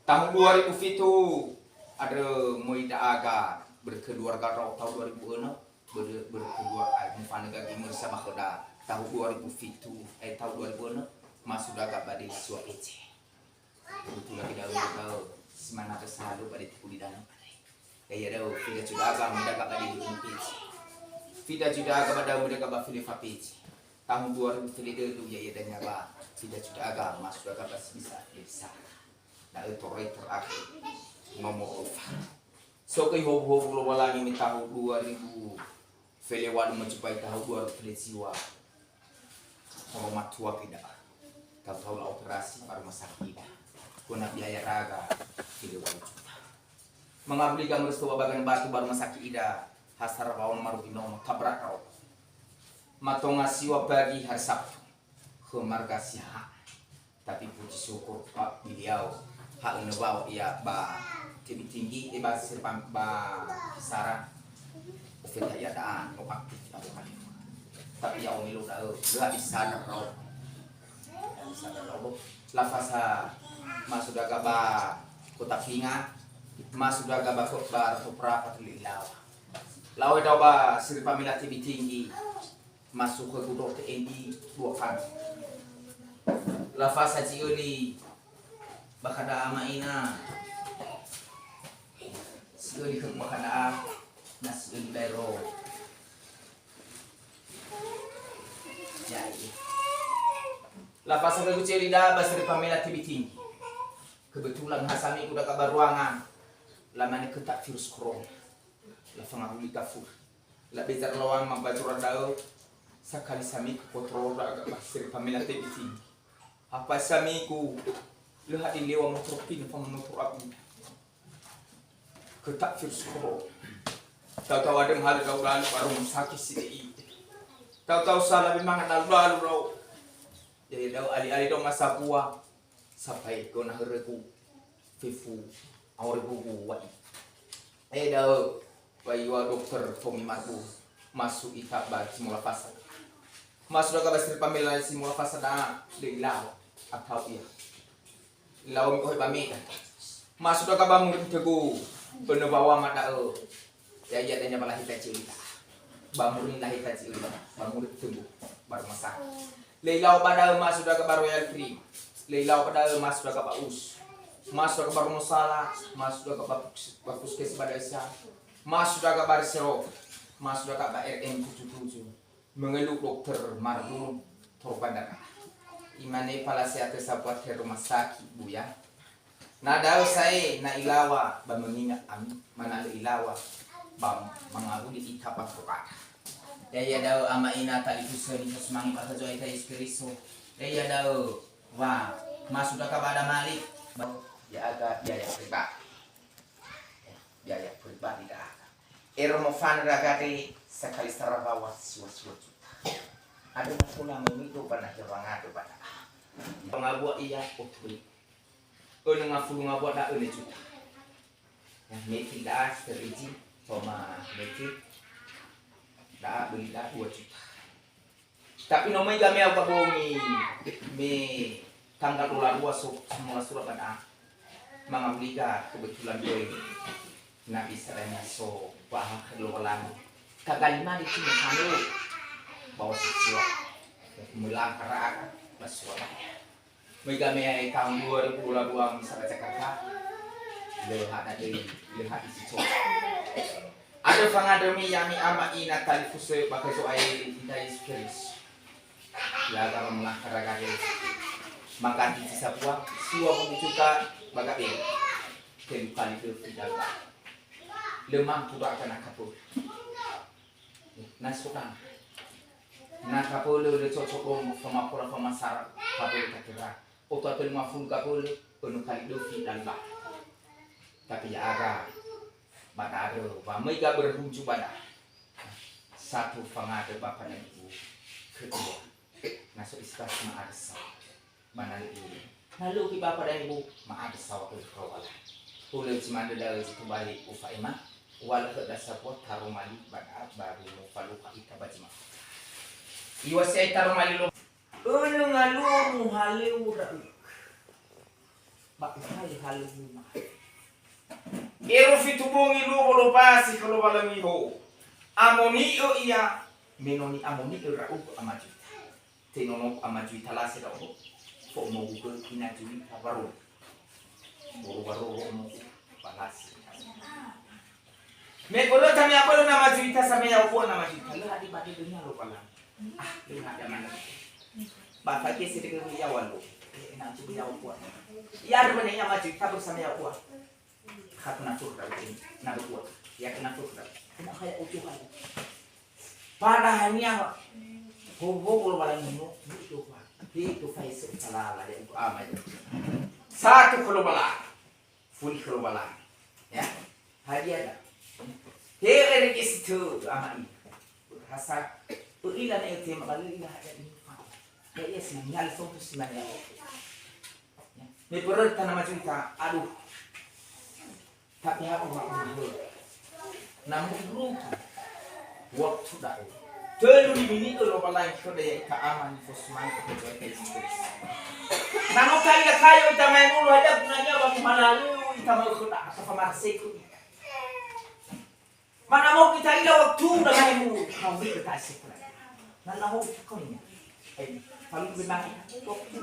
Tahun 2007 ada muida aga berkeluarga rau tahun 2006 berkeluarga mufanaga gimur sama koda tahun 2007 tahun 2006 masuk agak pada suap ece kebetulan tidak tahu semana kesalalu pada tipu di dalam ya dah tidak sudah agak muda agak pada di ece tidak sudah agak pada muda agak pada ece tahun 2007 dulu ya dan nyaba tidak sudah agak masuk agak bisa na operator aku ngomong so kay hob lo wala ni tahu 2000 felewan mencapai tahu 2000 siwa kalau matua tidak tahu operasi para masakit kuna biaya raga felewan mengabli gambar setua bagan batu baru masakit ida hasar bawon marugino tabrak raw matonga siwa bagi hari Sabtu kemarga siha tapi puji syukur Pak beliau hak bawa ia ba tinggi ba sirpam ba sara ofet ya daan no aktif atau kali tapi ya omilu dah gak bisa dah lafasa masuk dah ba kota pinga masuk dah ba kota topra patuli lawa dah ba sirpam milati tinggi masuk ke gudok TNI dua kan lafasa ciuli bakada amaina siguri kung bakada nas bero jadi lapas aku cerita basri pamela tibiting kebetulan hasami udah kabar ruangan lamane ketak virus corona la fangahuli kafur la bezar lawan mambajura dao sakali sami kontrol agak basri pamela tibiting apa sami ku lihat ini lewa motropin motor api ketak virus corona tahu ada hal kau lalu baru sakit sih tahu salah memang lalu raw jadi tahu ali dong masa puah sampai kau nak reku fifu awal buku wai tahu bayua dokter Tommy Matu masuk itak bagi simula fasa masuk ke basri pamela simula fasa dah dilau atau iya lawan ko pamika masuk ka ba murid tegu penuh bawa mata ya dan nyapa lahir cerita bamurin lahir cerita bamurid tegu baru masak leilau pada masuk ka ba royal free leilau pada masuk ka ba us masuk ka ba musala masuk ka ba puskes badasa masuk ka ba sero masuk ka ba RM77 mengeluh dokter Mardu Torbandara imane pala siya sa buat ke rumah sakit bu ya na daw say na ilawa ba mengingat manalo ilawa ba mangabu di itapa kokata ya daw ama ina tali kusen sa mangi pa sa joy ta iskriso ya daw wa masuk ka pada malik ya aga biaya pribadi dah mo fan ragati sekali sarabawa suwa ada pula memitu pada hirangado pada pengabuat iya otui ono ngafulu ngabuat dak une juta yang meti dah teriji sama meti dah beli dah 2 juta tapi nomai kami apa bongi me tanggal ulang semua surat pada mengambilkan kebetulan gue nak istilahnya so bahas keluaran kagalima di sini kamu bawa siswa mula kerana bersuara mereka mai tahun 2022 misalnya Jakarta lihat di situ ada pengademi yang ama ina tali fuse pakai soai kita iskris ya kalau mula kerana makan di sisa buah siwa menunjukkan bagai ini kali itu tidak lemah tidak akan kapur nasukan na kapolo le cocok pemapura pemasar kapolo kakira oto apel mafun kapolo penuh kali dofi dan bah tapi ya aga pada ada mereka berhubung pada satu pengada bapak dan ibu kedua masuk istilah ma'adsa mana ini lalu kita bapak dan ibu ma'adsa waktu kawalan boleh cuma ada dari situ balik ufaimah walau dasar buat taruh malik pada baru falu kita baca iwasay tarong malilo. Ano nga lumo haliw hal luma. Ero fitubungi lubo pasi kalau balangi ho. Amoni o iya menoni amoni rau amajuita. Tenono amajuita la se dao. Fo mo go kina jui baru. Baru mo palasi. Me kodo kami apa lo nama juita sama ya upo nama juita. Lo hadi badi dunia lo pala. Lo hadi mana. Bapak kesi dengan ya walu. Enak juga ya upo. Ya ada mana yang nama juita bersama ya upo. Kena surga ini, nabi kuat. Ya kena surga. Kena kayak ucuhan. Padahalnya, kalau balang minum itu kuat. Itu faisal salah lah yang amal. Satu kalau balang, full kalau balang, ya hadiah dah. Hele register amal. Rasa ilan itu yang malu ilah ada ini. Ya sebenarnya fokus sebenarnya. Ini perut tanah macam kita, aduh. Tapi aku nggak mau. Namun lupa waktu dah. Terlalu dimini kalau balai kau daya keaman fosman itu jadi stres. Namun kaya kita main mulu aja gunanya bang mana lu kita mau kena apa marseku. Mana mau kita ila waktu dah main mulu kau kita kasih. Nana mau kau ni. Kalau benar waktu